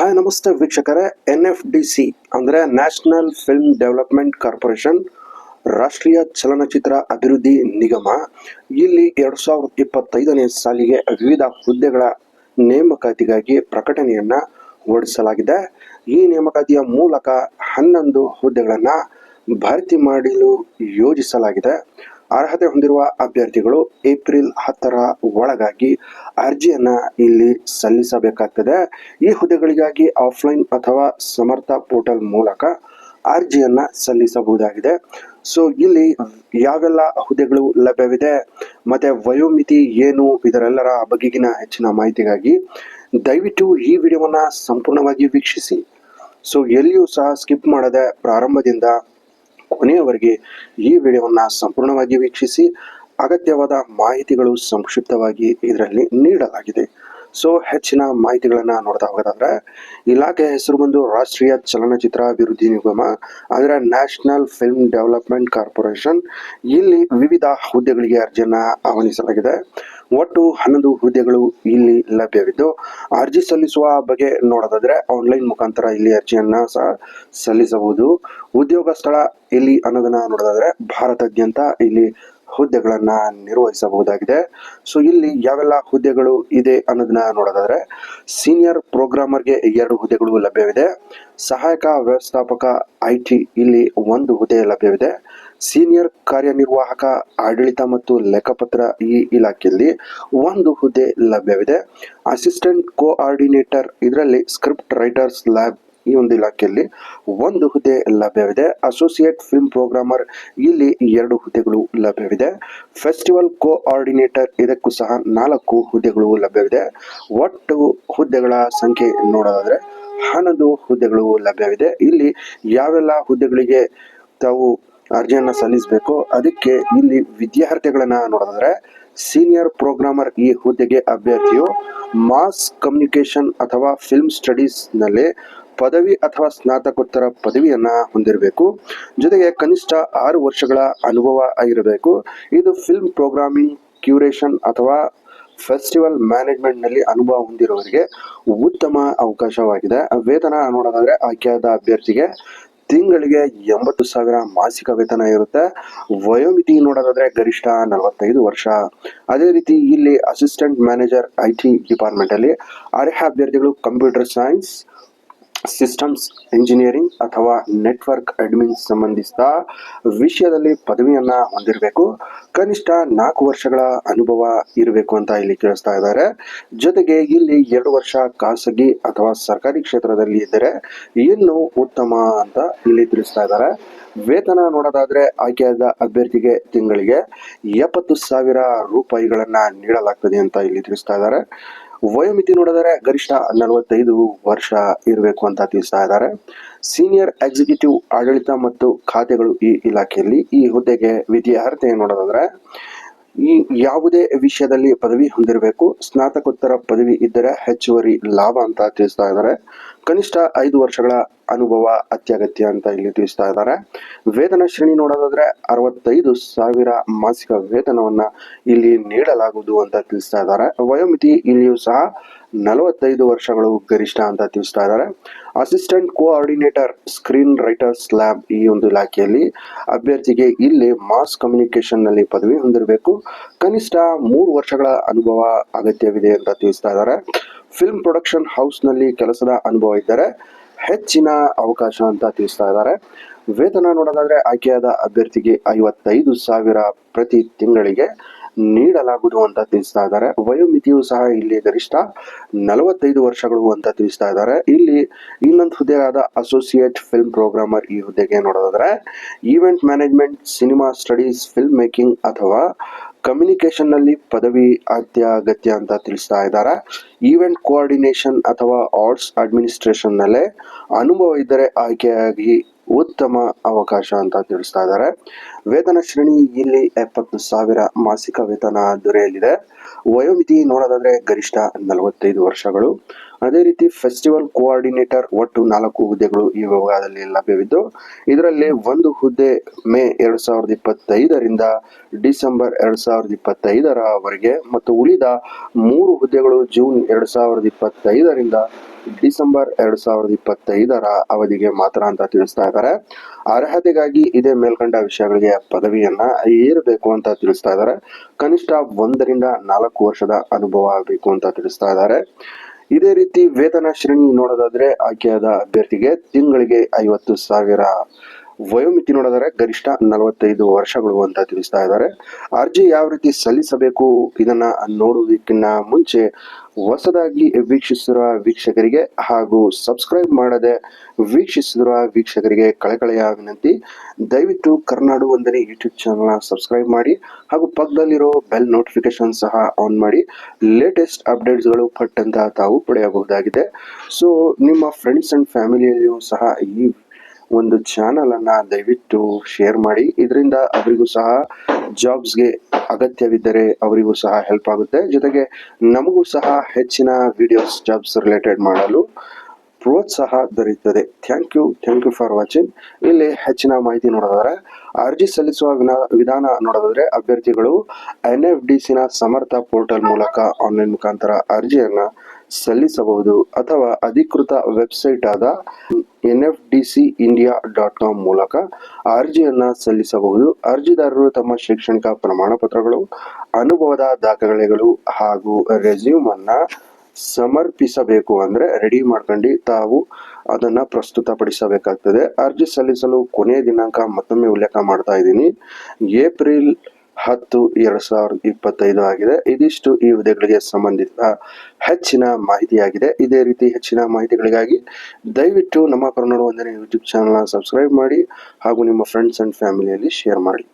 Hi ನಮಸ್ತೆ ವೀಕ್ಷಕರೇ. NFDC ಅಂದರೆ ನ್ಯಾಷನಲ್ ಫಿಲ್ಮ್ ಡೆವಲಪ್ಮೆಂಟ್ ಕಾರ್ಪೊರೇಷನ್, ರಾಷ್ಟ್ರೀಯ ಚಲನಚಿತ್ರ ಅಭಿವೃದ್ಧಿ ನಿಗಮ, ಇಲ್ಲಿ 2025ನೇ ಸಾಲಿಗೆ ವಿವಿಧ ಹುದ್ದೆಗಳ ನೇಮಕಾತಿಗಾಗಿ ಪ್ರಕಟಣೆಯನ್ನು ಹೊರಡಿಸಲಾಗಿದೆ. ಈ ನೇಮಕಾತಿಯ ಮೂಲಕ 11 ಹುದ್ದೆಗಳನ್ನು ಭರ್ತಿ ಮಾಡಲು ಯೋಜಿಸಲಾಗಿದೆ. ಅರ್ಹತೆ ಹೊಂದಿರುವ ಅಭ್ಯರ್ಥಿಗಳು ಏಪ್ರಿಲ್ 10ರ ಒಳಗಾಗಿ ಅರ್ಜಿಯನ್ನು ಇಲ್ಲಿ ಸಲ್ಲಿಸಬೇಕಾಗ್ತದೆ. ಈ ಹುದ್ದೆಗಳಿಗಾಗಿ ಆಫ್ಲೈನ್ ಅಥವಾ ಸಮರ್ಥ ಪೋರ್ಟಲ್ ಮೂಲಕ ಅರ್ಜಿಯನ್ನು ಸಲ್ಲಿಸಬಹುದಾಗಿದೆ. ಸೊ ಇಲ್ಲಿ ಯಾವೆಲ್ಲ ಹುದ್ದೆಗಳು ಲಭ್ಯವಿದೆ ಮತ್ತು ವಯೋಮಿತಿ ಏನು, ಇದರೆಲ್ಲರ ಬಗೆಗಿನ ಹೆಚ್ಚಿನ ಮಾಹಿತಿಗಾಗಿ ದಯವಿಟ್ಟು ಈ ವಿಡಿಯೋವನ್ನು ಸಂಪೂರ್ಣವಾಗಿ ವೀಕ್ಷಿಸಿ. ಸೊ ಎಲ್ಲಿಯೂ ಸಹ ಸ್ಕಿಪ್ ಮಾಡದೆ ಪ್ರಾರಂಭದಿಂದ ಕೊನೆಯವರೆಗೆ ಈ ವಿಡಿಯೋವನ್ನು ಸಂಪೂರ್ಣವಾಗಿ ವೀಕ್ಷಿಸಿ. ಅಗತ್ಯವಾದ ಮಾಹಿತಿಗಳು ಸಂಕ್ಷಿಪ್ತವಾಗಿ ಇದರಲ್ಲಿ ನೀಡಲಾಗಿದೆ. ಸೊ ಹೆಚ್ಚಿನ ಮಾಹಿತಿಗಳನ್ನು ನೋಡ್ತಾ ಹೋಗೋದಾದ್ರೆ, ಇಲಾಖೆ ಹೆಸರು ಬಂದು ರಾಷ್ಟ್ರೀಯ ಚಲನಚಿತ್ರ ಅಭಿವೃದ್ಧಿ ನಿಗಮ ಅಂದರೆ ನ್ಯಾಷನಲ್ ಫಿಲ್ಮ್ ಡೆವಲಪ್ಮೆಂಟ್ ಕಾರ್ಪೊರೇಷನ್. ಇಲ್ಲಿ ವಿವಿಧ ಹುದ್ದೆಗಳಿಗೆ ಅರ್ಜಿಯನ್ನು ಆಹ್ವಾನಿಸಲಾಗಿದೆ. ಒಟ್ಟು 11 ಹುದ್ದೆಗಳು ಇಲ್ಲಿ ಲಭ್ಯವಿದ್ದು, ಅರ್ಜಿ ಸಲ್ಲಿಸುವ ಬಗೆ ನೋಡೋದಾದ್ರೆ ಆನ್ಲೈನ್ ಮುಖಾಂತರ ಇಲ್ಲಿ ಅರ್ಜಿಯನ್ನು ಸಹ ಸಲ್ಲಿಸಬಹುದು. ಉದ್ಯೋಗ ಸ್ಥಳ ಎಲ್ಲಿ ಅನ್ನೋದನ್ನ ನೋಡೋದಾದ್ರೆ ಭಾರತಾದ್ಯಂತ ಇಲ್ಲಿ ಹುದ್ದೆಗಳನ್ನು ನಿರ್ವಹಿಸಬಹುದಾಗಿದೆ. ಸೊ ಇಲ್ಲಿ ಯಾವೆಲ್ಲ ಹುದ್ದೆಗಳು ಇದೆ ಅನ್ನೋದನ್ನ ನೋಡೋದಾದ್ರೆ, ಸೀನಿಯರ್ ಪ್ರೋಗ್ರಾಮರ್ಗೆ 2 ಹುದ್ದೆಗಳು ಲಭ್ಯವಿದೆ. ಸಹಾಯಕ ವ್ಯವಸ್ಥಾಪಕ IT ಇಲ್ಲಿ 1 ಹುದ್ದೆ ಲಭ್ಯವಿದೆ. ಸೀನಿಯರ್ ಕಾರ್ಯನಿರ್ವಾಹಕ ಆಡಳಿತ ಮತ್ತು ಲೆಕ್ಕಪತ್ರ ಈ ಇಲಾಖೆಯಲ್ಲಿ 1 ಹುದ್ದೆ ಲಭ್ಯವಿದೆ. ಅಸಿಸ್ಟೆಂಟ್ ಕೋಆರ್ಡಿನೇಟರ್ ಇದರಲ್ಲಿ ಸ್ಕ್ರಿಪ್ಟ್ ರೈಟರ್ಸ್ ಲ್ಯಾಬ್ ಈ ಒಂದು ಇಲಾಖೆಯಲ್ಲಿ 1 ಹುದ್ದೆ ಲಭ್ಯವಿದೆ. ಅಸೋಸಿಯೇಟ್ ಫಿಲ್ಮ್ ಪ್ರೋಗ್ರಾಮರ್ ಇಲ್ಲಿ 2 ಹುದ್ದೆಗಳು ಲಭ್ಯವಿದೆ. ಫೆಸ್ಟಿವಲ್ ಕೋಆರ್ಡಿನೇಟರ್ ಇದಕ್ಕೂ ಸಹ 4 ಹುದ್ದೆಗಳು ಲಭ್ಯವಿದೆ. ಒಟ್ಟು ಹುದ್ದೆಗಳ ಸಂಖ್ಯೆ ನೋಡೋದಾದ್ರೆ 11 ಹುದ್ದೆಗಳು ಲಭ್ಯವಿದೆ. ಇಲ್ಲಿ ಯಾವೆಲ್ಲ ಹುದ್ದೆಗಳಿಗೆ ತಾವು ಅರ್ಜಿಯನ್ನು ಸಲ್ಲಿಸಬೇಕು, ಅದಕ್ಕೆ ಇಲ್ಲಿ ವಿದ್ಯಾರ್ಥಿಗಳನ್ನ ನೋಡೋದಾದ್ರೆ, ಸೀನಿಯರ್ ಪ್ರೋಗ್ರಾಮರ್ ಈ ಹುದ್ದೆಗೆ ಅಭ್ಯರ್ಥಿಯು ಮಾಸ್ ಕಮ್ಯುನಿಕೇಶನ್ ಅಥವಾ ಫಿಲ್ಮ್ ಸ್ಟಡೀಸ್ ನಲ್ಲಿ ಪದವಿ ಅಥವಾ ಸ್ನಾತಕೋತ್ತರ ಪದವಿಯನ್ನ ಹೊಂದಿರಬೇಕು. ಜೊತೆಗೆ ಕನಿಷ್ಠ 6 ವರ್ಷಗಳ ಅನುಭವ ಆಗಿರಬೇಕು. ಇದು ಫಿಲ್ಮ್ ಪ್ರೋಗ್ರಾಮಿಂಗ್, ಕ್ಯೂರೇಷನ್ ಅಥವಾ ಫೆಸ್ಟಿವಲ್ ಮ್ಯಾನೇಜ್ಮೆಂಟ್ ನಲ್ಲಿ ಅನುಭವ ಹೊಂದಿರುವವರಿಗೆ ಉತ್ತಮ ಅವಕಾಶವಾಗಿದೆ. ವೇತನ ನೋಡೋದಾದ್ರೆ ಆಯ್ಕೆಯಾದ ಅಭ್ಯರ್ಥಿಗೆ ತಿಂಗಳಿಗೆ 80,000 ಮಾಸಿಕ ವೇತನ ಇರುತ್ತೆ. ವಯೋಮಿತಿ ನೋಡೋದಾದ್ರೆ ಗರಿಷ್ಠ 45 ವರ್ಷ. ಅದೇ ರೀತಿ ಇಲ್ಲಿ ಅಸಿಸ್ಟೆಂಟ್ ಮ್ಯಾನೇಜರ್ IT ಡಿಪಾರ್ಟ್ಮೆಂಟ್ ಅಲ್ಲಿ ಅರ್ಹ ಅಭ್ಯರ್ಥಿಗಳು ಕಂಪ್ಯೂಟರ್ ಸೈನ್ಸ್, ಸಿಸ್ಟಮ್ಸ್ ಇಂಜಿನಿಯರಿಂಗ್ ಅಥವಾ ನೆಟ್ವರ್ಕ್ ಅಡ್ಮಿನ್ ಸಂಬಂಧಿಸಿದ ವಿಷಯದಲ್ಲಿ ಪದವಿಯನ್ನ ಹೊಂದಿರಬೇಕು. ಕನಿಷ್ಠ 4 ವರ್ಷಗಳ ಅನುಭವ ಇರಬೇಕು ಅಂತ ಇಲ್ಲಿ ತಿಳಿಸ್ತಾ ಇದ್ದಾರೆ. ಜೊತೆಗೆ ಇಲ್ಲಿ 2 ವರ್ಷ ಖಾಸಗಿ ಅಥವಾ ಸರ್ಕಾರಿ ಕ್ಷೇತ್ರದಲ್ಲಿ ಇದ್ದರೆ ಇನ್ನೂ ಉತ್ತಮ ಅಂತ ಇಲ್ಲಿ ತಿಳಿಸ್ತಾ ಇದ್ದಾರೆ. ವೇತನ ನೋಡೋದಾದ್ರೆ ಆಯ್ಕೆಯಾದ ಅಭ್ಯರ್ಥಿಗೆ ತಿಂಗಳಿಗೆ 70,000 ರೂಪಾಯಿಗಳನ್ನ ನೀಡಲಾಗ್ತದೆ ಅಂತ ಇಲ್ಲಿ ತಿಳಿಸ್ತಾ ಇದ್ದಾರೆ. ವಯೋಮಿತಿ ನೋಡಿದರೆ ಗರಿಷ್ಠ 45 ವರ್ಷ ಇರಬೇಕು ಅಂತ ತಿಳಿಸ್ತಾ ಇದ್ದಾರೆ. ಸೀನಿಯರ್ ಎಕ್ಸಿಕ್ಯೂಟಿವ್ ಆಡಳಿತ ಮತ್ತು ಖಾತೆಗಳು ಈ ಇಲಾಖೆಯಲ್ಲಿ ಈ ಹುದ್ದೆಗೆ ವಿದ್ಯಾರ್ಹತೆ ನೋಡೋದಾದ್ರೆ ಈ ಯಾವುದೇ ವಿಷಯದಲ್ಲಿ ಪದವಿ ಹೊಂದಿರಬೇಕು. ಸ್ನಾತಕೋತ್ತರ ಪದವಿ ಇದ್ದರೆ ಹೆಚ್ಚುವರಿ ಲಾಭ ಅಂತ ತಿಳಿಸ್ತಾ ಇದ್ದಾರೆ. ಕನಿಷ್ಠ 5 ವರ್ಷಗಳ ಅನುಭವ ಅತ್ಯಗತ್ಯ ಅಂತ ಇಲ್ಲಿ ತಿಳಿಸ್ತಾ ಇದ್ದಾರೆ. ವೇತನ ಶ್ರೇಣಿ ನೋಡೋದಾದ್ರೆ 65,000 ಮಾಸಿಕ ವೇತನವನ್ನ ಇಲ್ಲಿ ನೀಡಲಾಗುವುದು ಅಂತ ತಿಳಿಸ್ತಾ ಇದ್ದಾರೆ. ವಯೋಮಿತಿ ಇಲ್ಲಿಯೂ ಸಹ 45 ವರ್ಷಗಳು ಗರಿಷ್ಠ ಅಂತ ತಿಳಿಸ್ತಾ ಇದ್ದಾರೆ. Assistant coordinator screen writers lab ಈ ಒಂದು ಇಲಾಖೆಯಲ್ಲಿ ಅಭ್ಯರ್ಥಿಗೆ ಇಲ್ಲಿ ಮಾಸ್ ಕಮ್ಯುನಿಕೇಶನ್ ನಲ್ಲಿ ಪದವಿ ಹೊಂದಿರಬೇಕು. ಕನಿಷ್ಠ 3 ವರ್ಷಗಳ ಅನುಭವ ಅಗತ್ಯವಿದೆ ಅಂತ ತಿಳಿಸ್ತಾ ಇದ್ದಾರೆ. ಫಿಲ್ಮ್ ಪ್ರೊಡಕ್ಷನ್ ಹೌಸ್ ನಲ್ಲಿ ಕೆಲಸದ ಅನುಭವ ಇದ್ದರೆ ಹೆಚ್ಚಿನ ಅವಕಾಶ ಅಂತ ತಿಳಿಸ್ತಾ ಇದ್ದಾರೆ. ವೇತನ ನೋಡೋದಾದ್ರೆ ಆಯ್ಕೆಯಾದ ಅಭ್ಯರ್ಥಿಗೆ 55,000 ಪ್ರತಿ ತಿಂಗಳಿಗೆ ನೀಡಲಾಗುವುದು ಅಂತ ತಿಳಿಸ್ತಾ ಇದ್ದಾರೆ. ವಯೋಮಿತಿಯು ಸಹ ಇಲ್ಲಿ ಗರಿಷ್ಠ 45 ವರ್ಷಗಳು ಅಂತ ತಿಳಿಸ್ತಾ ಇದ್ದಾರೆ. ಇಲ್ಲಿ ಇನ್ನೊಂದು ಹುದ್ದೆಯಾದ ಅಸೋಸಿಯೇಟ್ ಫಿಲ್ಮ್ ಪ್ರೋಗ್ರಾಮರ್ ಈ ಹುದ್ದೆಗೆ ನೋಡೋದಾದ್ರೆ event management, cinema studies, film making ಅಥವಾ ಕಮ್ಯುನಿಕೇಶನ್ ನಲ್ಲಿ ಪದವಿ ಅತ್ಯಗತ್ಯ ಅಂತ ತಿಳಿಸ್ತಾ ಇದ್ದಾರೆ. ಈವೆಂಟ್ ಕೋಆರ್ಡಿನೇಷನ್ ಅಥವಾ ಆರ್ಟ್ಸ್ ಅಡ್ಮಿನಿಸ್ಟ್ರೇಷನ್ ನಲ್ಲೇ ಅನುಭವ ಇದ್ದರೆ ಆಯ್ಕೆಯಾಗಿ ಉತ್ತಮ ಅವಕಾಶ ಅಂತ ತಿಳಿಸ್ತಾ ಇದ್ದಾರೆ. ವೇತನ ಶ್ರೇಣಿ ಇಲ್ಲಿ 70,000 ಮಾಸಿಕ ವೇತನ ದೊರೆಯಲಿದೆ. ವಯೋಮಿತಿ ನೋಡೋದಾದ್ರೆ ಗರಿಷ್ಠ 45 ವರ್ಷಗಳು. ಅದೇ ರೀತಿ ಫೆಸ್ಟಿವಲ್ ಕೋಆರ್ಡಿನೇಟರ್ ಒಟ್ಟು 4 ಹುದ್ದೆಗಳು ಈ ವಿಭಾಗದಲ್ಲಿ ಲಭ್ಯವಿದ್ದು, ಇದರಲ್ಲಿ ಒಂದು ಹುದ್ದೆ ಮೇ 2025ರಿಂದ ಡಿಸೆಂಬರ್ 2025ರವರೆಗೆ ಮತ್ತು ಉಳಿದ 3 ಹುದ್ದೆಗಳು ಜೂನ್ 2025ರಿಂದ ಡಿಸೆಂಬರ್ 2025ರ ಅವಧಿಗೆ ಮಾತ್ರ ಅಂತ ತಿಳಿಸ್ತಾ ಇದ್ದಾರೆ. ಅರ್ಹತೆಗಾಗಿ ಇದೇ ಮೇಲ್ಕಂಡ ವಿಷಯಗಳಿಗೆ ಪದವಿಯನ್ನ ಏರಬೇಕು ಅಂತ ತಿಳಿಸ್ತಾ ಇದ್ದಾರೆ. ಕನಿಷ್ಠ 1ರಿಂದ 4 ವರ್ಷದ ಅನುಭವ ಬೇಕು ಅಂತ ತಿಳಿಸ್ತಾ ಇದ್ದಾರೆ. ಇದೇ ರೀತಿ ವೇತನ ಶ್ರೇಣಿ ನೋಡೋದಾದ್ರೆ ಆಯ್ಕೆಯಾದ ಅಭ್ಯರ್ಥಿಗೆ ತಿಂಗಳಿಗೆ 50,000, ವಯೋಮಿತಿ ನೋಡಿದರೆ ಗರಿಷ್ಠ 45 ವರ್ಷಗಳು ಅಂತ ತಿಳಿಸ್ತಾ ಇದ್ದಾರೆ. ಅರ್ಜಿ ಯಾವ ರೀತಿ ಸಲ್ಲಿಸಬೇಕು ಇದನ್ನ ನೋಡುವುದಕ್ಕಿಂತ ಮುಂಚೆ ಹೊಸದಾಗಿ ವೀಕ್ಷಿಸಿರುವ ವೀಕ್ಷಕರಿಗೆ ಹಾಗೂ ಸಬ್ಸ್ಕ್ರೈಬ್ ಮಾಡದೆ ವೀಕ್ಷಿಸಿರುವ ವೀಕ್ಷಕರಿಗೆ ಕಳಕಳಿಯ ವಿನಂತಿ, ದಯವಿಟ್ಟು ಕರ್ನಾಡು ವಂದನೆ ಯೂಟ್ಯೂಬ್ ಚಾನಲ್ನ ಸಬ್ಸ್ಕ್ರೈಬ್ ಮಾಡಿ ಹಾಗೂ ಪಕ್ಕದಲ್ಲಿರೋ ಬೆಲ್ ನೋಟಿಫಿಕೇಶನ್ ಸಹ ಆನ್ ಮಾಡಿ ಲೇಟೆಸ್ಟ್ ಅಪ್ಡೇಟ್ಸ್ಗಳು ಪಟ್ಟಂತ ತಾವು ಪಡೆಯಬಹುದಾಗಿದೆ. ಸೊ ನಿಮ್ಮ ಫ್ರೆಂಡ್ಸ್ ಅಂಡ್ ಫ್ಯಾಮಿಲಿಯಲ್ಲಿಯೂ ಸಹ ಈ ಒಂದು ಚಾನಲ್ ಅನ್ನ ದಯವಿಟ್ಟು ಶೇರ್ ಮಾಡಿ. ಇದರಿಂದ ಅವರಿಗೂ ಸಹ ಜಾಬ್ಸ್ಗೆ ಅಗತ್ಯವಿದ್ದರೆ ಅವರಿಗೂ ಸಹ ಹೆಲ್ಪ್ ಆಗುತ್ತೆ. ಜೊತೆಗೆ ನಮಗೂ ಸಹ ಹೆಚ್ಚಿನ ವಿಡಿಯೋಸ್ ಜಾಬ್ಸ್ ರಿಲೇಟೆಡ್ ಮಾಡಲು ಪ್ರೋತ್ಸಾಹ ದೊರೆಯುತ್ತದೆ. Thank you for watching. ಇಲ್ಲಿ ಹೆಚ್ಚಿನ ಮಾಹಿತಿ ನೋಡೋದಾದ್ರೆ ಅರ್ಜಿ ಸಲ್ಲಿಸುವ ವಿಧಾನ ನೋಡೋದಾದ್ರೆ ಅಭ್ಯರ್ಥಿಗಳು NFDCನ ಸಮರ್ಥ ಪೋರ್ಟಲ್ ಮೂಲಕ ಆನ್ಲೈನ್ ಮುಖಾಂತರ ಅರ್ಜಿಯನ್ನ ಸಲ್ಲಿಸಬಹುದು ಅಥವಾ ಅಧಿಕೃತ ವೆಬ್ಸೈಟ್ ಆದ nfdcindia.com ಮೂಲಕ ಅರ್ಜಿಯನ್ನ ಸಲ್ಲಿಸಬಹುದು. ಅರ್ಜಿದಾರರು ತಮ್ಮ ಶೈಕ್ಷಣಿಕ ಪ್ರಮಾಣ ಪತ್ರಗಳು, ಅನುಭವದ ದಾಖಲೆಗಳು ಹಾಗೂ ರೆಸ್ಯೂಮ್ ಅನ್ನ ಸಮರ್ಪಿಸಬೇಕು. ಅಂದ್ರೆ ರೆಡಿ ಮಾಡ್ಕೊಂಡು ತಾವು ಅದನ್ನ ಪ್ರಸ್ತುತಪಡಿಸಬೇಕಾಗ್ತದೆ. ಅರ್ಜಿ ಸಲ್ಲಿಸಲು ಕೊನೆಯ ದಿನಾಂಕ ಮತ್ತೊಮ್ಮೆ ಉಲ್ಲೇಖ ಮಾಡ್ತಾ ಇದ್ದೀನಿ, ಏಪ್ರಿಲ್ 10, 2025 ಆಗಿದೆ. ಇದಿಷ್ಟು ಈ ಹುದ್ದೆಗಳಿಗೆ ಸಂಬಂಧಿಸಿದ ಹೆಚ್ಚಿನ ಮಾಹಿತಿಯಾಗಿದೆ. ಇದೇ ರೀತಿ ಹೆಚ್ಚಿನ ಮಾಹಿತಿಗಳಿಗಾಗಿ ದಯವಿಟ್ಟು ನಮ್ಮ ಕರ್ನಾಡು ವಂದನೆ ಯೂಟ್ಯೂಬ್ ಚಾನಲ್ನ ಸಬ್ಸ್ಕ್ರೈಬ್ ಮಾಡಿ ಹಾಗೂ ನಿಮ್ಮ ಫ್ರೆಂಡ್ಸ್ ಅಂಡ್ ಫ್ಯಾಮಿಲಿಯಲ್ಲಿ ಶೇರ್ ಮಾಡಿ.